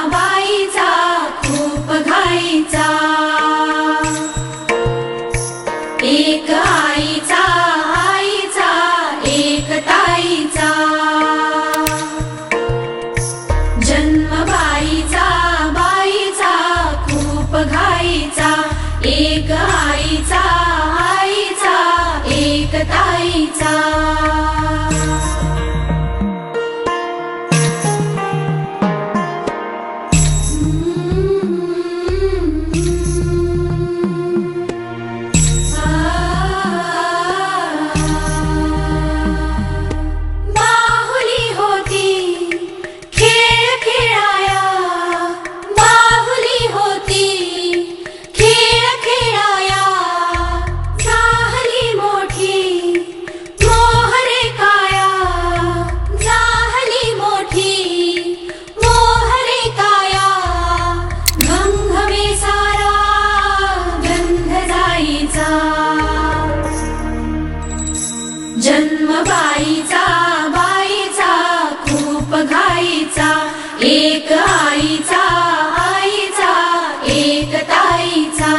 बाईचा खूप घाईचा, एक आईचा एक ताईचा। जन्म बाईचा खूप घाईचा, एक आईचा एक ताईचा। जन्म बाईचा खूप घाईचा, एक आईचा एक ताईचा।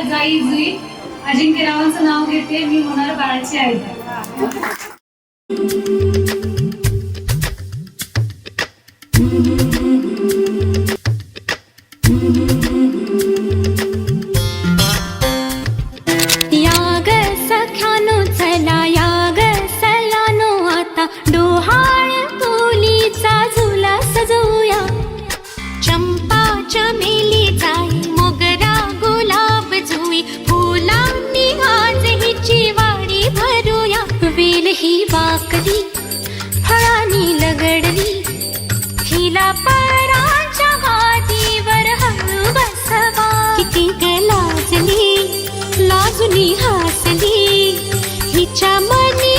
जाई जुई अजिंक्यरावांचं नाव घेते, मी होणार बाळाची आई। याग सख्यानो चला याग सलानो, आता डोहाळ तुलीचा झुला सजवूया। चंपा चमेली जाई मोगरा गुलाब जुई, फुलांनी आज हिची वाडी भरूया। वेल ही वाकली फळांनी लगडली, हिला पराच्या गादीवर हळू बसवा। किती लाजली लाजुनी हसली, हिच्या मनी